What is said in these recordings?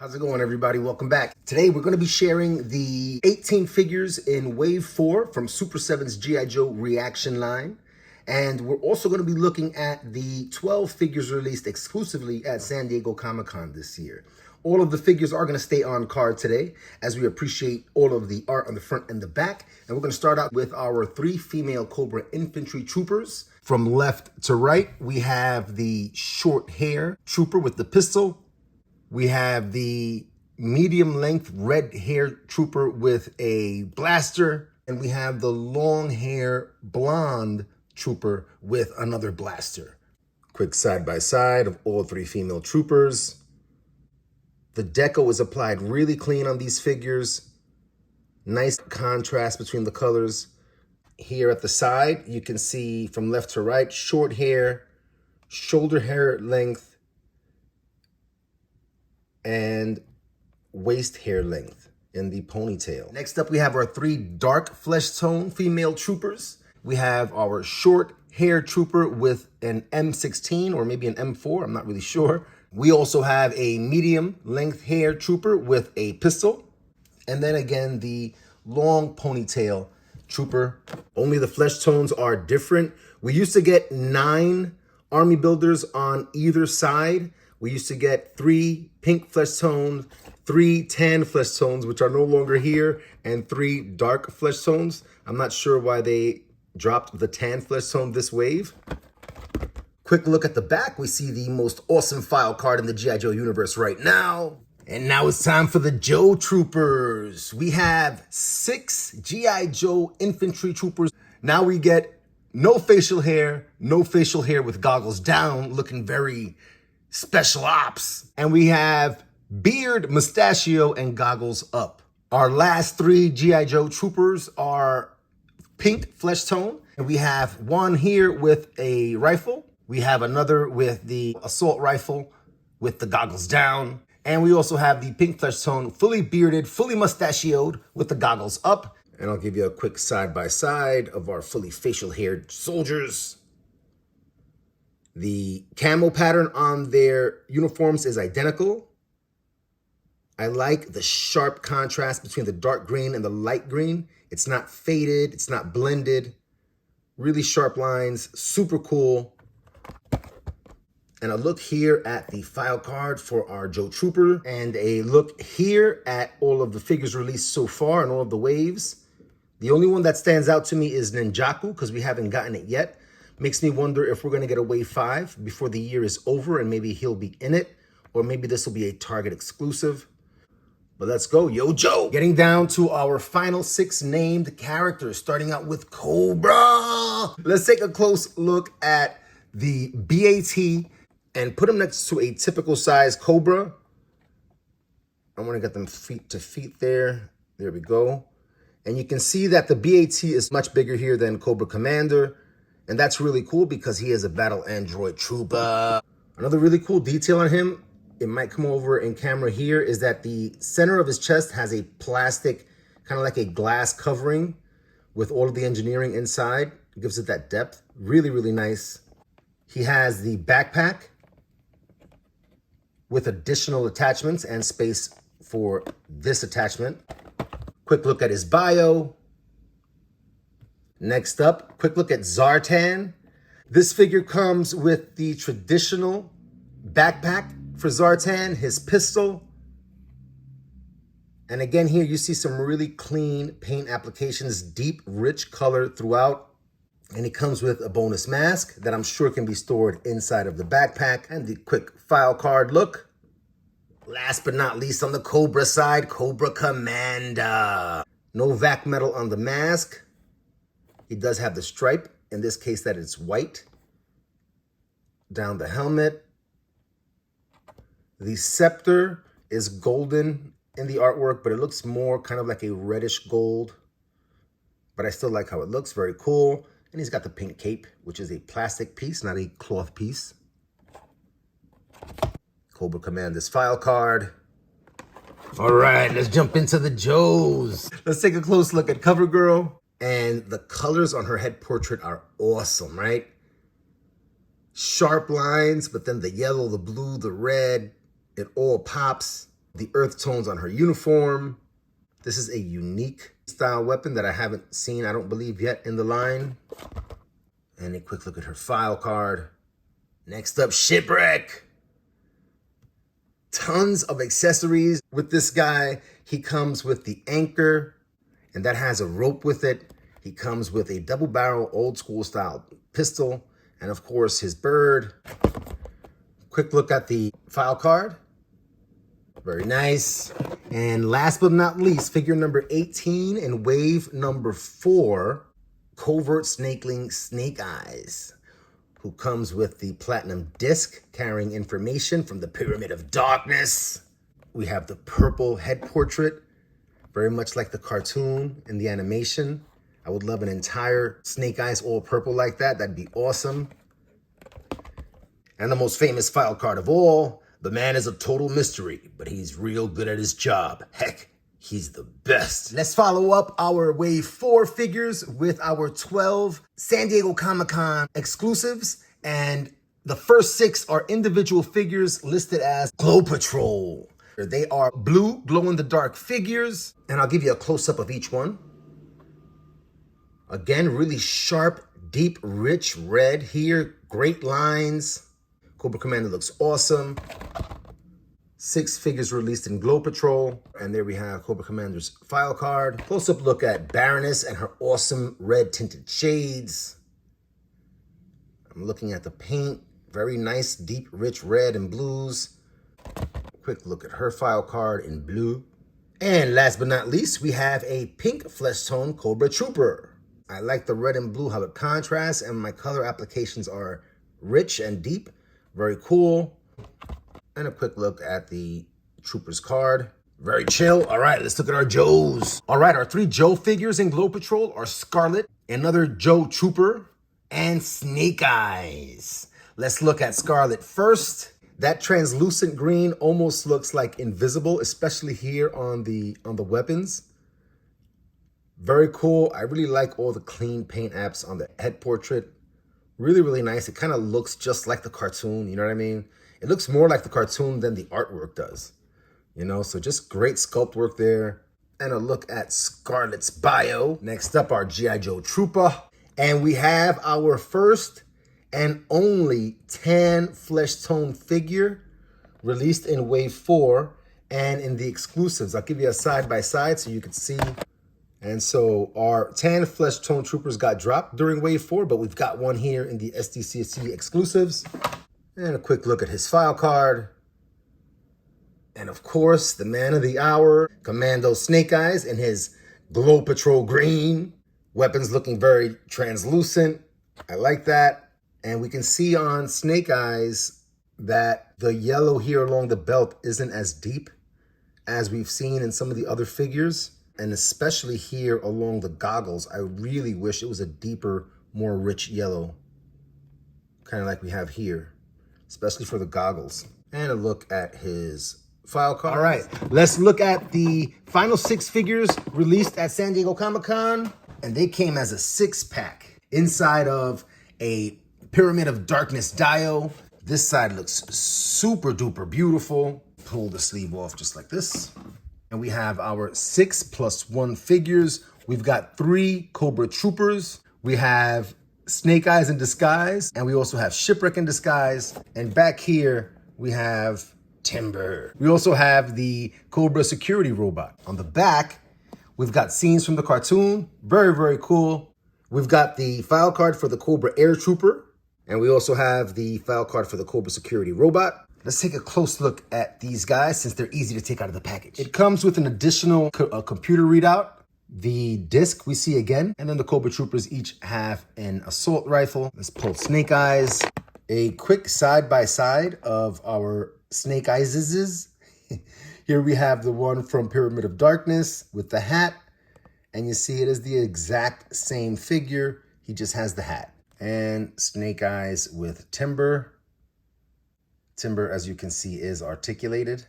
How's it going, everybody? Welcome back. Today, we're going to be sharing the 18 figures in Wave 4 from Super7's G.I. Joe ReAction line. And we're also going to be looking at the 12 figures released exclusively at San Diego Comic-Con this year. All of the figures are going to stay on card today, as we appreciate all of the art on the front and the back. And we're going to start out with our 3 female Cobra Infantry Troopers. From left to right, we have the short hair trooper with the pistol. We have the medium length red hair trooper with a blaster. And we have the long hair blonde trooper with another blaster. Quick side by side of all 3 female troopers. The deco is applied really clean on these figures. Nice contrast between the colors. Here at the side, you can see from left to right, short hair, shoulder hair length, and waist hair length in the ponytail. Next up, we have our 3 dark flesh tone female troopers. We have our short hair trooper with an M16 or maybe an M4, I'm not really sure. We also have a medium length hair trooper with a pistol. And then again, the long ponytail trooper. Only the flesh tones are different. We used to get 9 army builders on either side. We used to get 3 pink flesh tones, 3 tan flesh tones, which are no longer here, and 3 dark flesh tones. I'm not sure why they dropped the tan flesh tone this wave. Quick look at the back. We see the most awesome file card in the G.I. Joe universe right now. And now it's time for the Joe Troopers. We have 6 G.I. Joe Infantry Troopers. Now we get no facial hair with goggles down, looking very special ops. And we have beard, mustachio, and goggles up. Our last 3 G.I. Joe Troopers are pink flesh tone. And we have one here with a rifle. We have another with the assault rifle with the goggles down. And we also have the pink flesh tone, fully bearded, fully mustachioed with the goggles up. And I'll give you a quick side by side of our fully facial haired soldiers. The camo pattern on their uniforms is identical. I like the sharp contrast between the dark green and the light green. It's not faded, it's not blended. Really sharp lines, super cool. And a look here at the file card for our Joe Trooper. And a look here at all of the figures released so far and all of the waves. The only one that stands out to me is Ninjaku, because we haven't gotten it yet. Makes me wonder if we're going to get a Wave 5 before the year is over and maybe he'll be in it. Or maybe this will be a Target exclusive. But let's go, Yo Joe! Getting down to our final 6 named characters, starting out with Cobra! Let's take a close look at the BAT and put them next to a typical size Cobra. I want to get them feet to feet there. There we go. And you can see that the BAT is much bigger here than Cobra Commander. And that's really cool because he is a battle android trooper. Another really cool detail on him, it might come over in camera here, is that the center of his chest has a plastic, kind of like a glass covering with all of the engineering inside. It gives it that depth. Really, really nice. He has the backpack with additional attachments and space for this attachment. Quick look at his bio. Next up, quick look at Zartan. This figure comes with the traditional backpack for Zartan, his pistol. And again, here you see some really clean paint applications, deep, rich color throughout. And he comes with a bonus mask that I'm sure can be stored inside of the backpack. And the quick file card look. Last but not least, on the Cobra side, Cobra Commander. No vac metal on the mask. He does have the stripe, in this case that it's white. Down the helmet. The scepter is golden in the artwork, but it looks more kind of like a reddish gold. But I still like how it looks, very cool. And he's got the pink cape, which is a plastic piece, not a cloth piece. Cobra Commander's file card. All right, let's jump into the Joes. Let's take a close look at Covergirl. And the colors on her head portrait are awesome, right? Sharp lines, but then the yellow, the blue, the red, it all pops. The earth tones on her uniform. This is a unique style weapon that I haven't seen, I don't believe, yet in the line. And a quick look at her file card. Next up, Shipwreck. Tons of accessories with this guy. He comes with the anchor, and that has a rope with it. He comes with a double barrel old school style pistol, and of course his bird. Quick look at the file card. Very nice. And last but not least, figure number 18 in wave number 4, Covert Snakeling Snake Eyes, who comes with the platinum disc carrying information from the Pyramid of Darkness. We have the purple head portrait, very much like the cartoon in the animation. I would love an entire Snake Eyes all purple like that. That'd be awesome. And the most famous file card of all, the man is a total mystery, but he's real good at his job. Heck, he's the best. Let's follow up our Wave 4 figures with our 12 San Diego Comic-Con exclusives. And the first 6 are individual figures listed as Glow Patrol. They are blue, glow-in-the-dark figures. And I'll give you a close-up of each one. Again, really sharp, deep, rich red here. Great lines. Cobra Commander looks awesome. 6 figures released in Glow Patrol. And there we have Cobra Commander's file card. Close-up look at Baroness and her awesome red tinted shades. I'm looking at the paint. Very nice, deep, rich red and blues. Quick look at her file card in blue. And last but not least, we have a pink flesh tone Cobra Trooper. I like the red and blue, how it contrasts, and my color applications are rich and deep. Very cool. And a quick look at the Trooper's card. Very chill. All right, let's look at our Joes. All right, our 3 Joe figures in Glow Patrol are Scarlet, another Joe Trooper, and Snake Eyes. Let's look at Scarlet first. That translucent green almost looks like invisible, especially here on the weapons. Very cool. I really like all the clean paint apps on the head portrait. Really, really nice. It kind of looks just like the cartoon, you know what I mean? It looks more like the cartoon than the artwork does, you know? So just great sculpt work there. And a look at Scarlet's bio. Next up, our G.I. Joe Troopa. And we have our first and only tan flesh tone figure released in Wave 4 and in the exclusives. I'll give you a side-by-side so you can see. And so our tan flesh tone troopers got dropped during Wave 4, but we've got one here in the SDCC exclusives. And a quick look at his file card. And of course, the man of the hour, Commando Snake Eyes in his Glow Patrol green. Weapons looking very translucent. I like that. And we can see on Snake Eyes that the yellow here along the belt isn't as deep as we've seen in some of the other figures. And especially here along the goggles, I really wish it was a deeper, more rich yellow, kind of like we have here, especially for the goggles. And a look at his file card. All right, let's look at the final 6 figures released at San Diego Comic-Con. And they came as a 6-pack inside of a Pyramid of Darkness dio. This side looks super duper beautiful. Pull the sleeve off just like this. And we have our 6+1 figures. We've got 3 Cobra Troopers. We have Snake Eyes in disguise. And we also have Shipwreck in disguise. And back here, we have Timber. We also have the Cobra security robot. On the back, we've got scenes from the cartoon. Very, very cool. We've got the file card for the Cobra Air Trooper. And we also have the file card for the Cobra security robot. Let's take a close look at these guys since they're easy to take out of the package. It comes with an additional computer readout, the disc we see again, and then the Cobra Troopers each have an assault rifle. Let's pull Snake Eyes. A quick side-by-side of our Snake Eyes. Here we have the one from Pyramid of Darkness with the hat, and you see it is the exact same figure. He just has the hat. And Snake Eyes with Timber. Timber, as you can see, is articulated.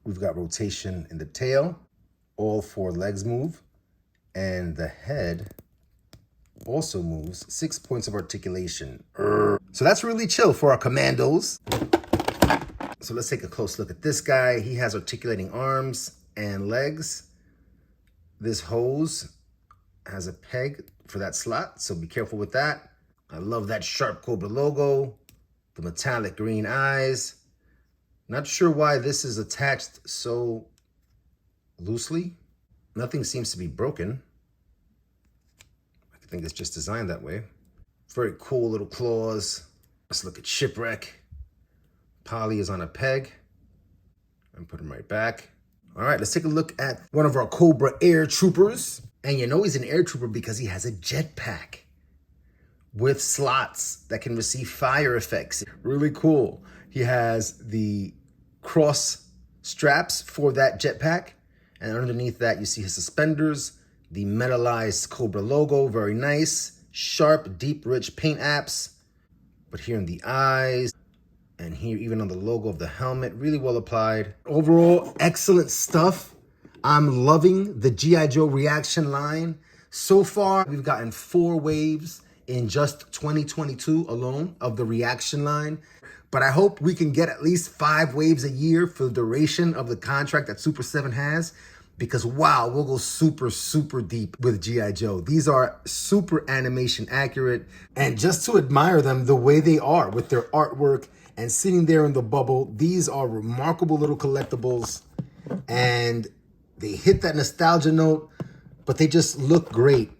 We've got rotation in the tail. All 4 legs move. And the head also moves. 6 points of articulation. So that's really chill for our commandos. So let's take a close look at this guy. He has articulating arms and legs. This hose has a peg for that slot, so be careful with that. I love that sharp Cobra logo, the metallic green eyes. Not sure why this is attached so loosely. Nothing seems to be broken. I think it's just designed that way. Very cool little claws. Let's look at Shipwreck. Polly is on a peg. And put him right back. All right, let's take a look at one of our Cobra Air Troopers. And you know he's an Air Trooper because he has a jetpack with slots that can receive fire effects. Really cool. He has the cross straps for that jetpack. And underneath that, you see his suspenders, the metallized Cobra logo, very nice. Sharp, deep, rich paint apps. But here in the eyes, and here even on the logo of the helmet, really well applied. Overall, excellent stuff. I'm loving the G.I. Joe ReAction line. So far, we've gotten 4 waves in just 2022 alone of the ReAction line. But I hope we can get at least 5 waves a year for the duration of the contract that Super7 has. Because wow, we'll go super, super deep with G.I. Joe. These are super animation accurate. And just to admire them the way they are with their artwork and sitting there in the bubble, these are remarkable little collectibles. And they hit that nostalgia note, but they just look great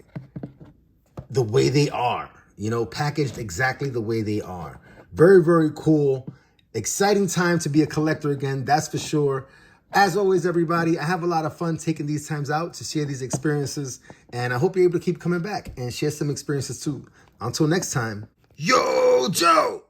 the way they are. You know, packaged exactly the way they are. Very, very cool. Exciting time to be a collector again, that's for sure. As always, everybody, I have a lot of fun taking these times out to share these experiences. And I hope you're able to keep coming back and share some experiences too. Until next time, Yo, Joe!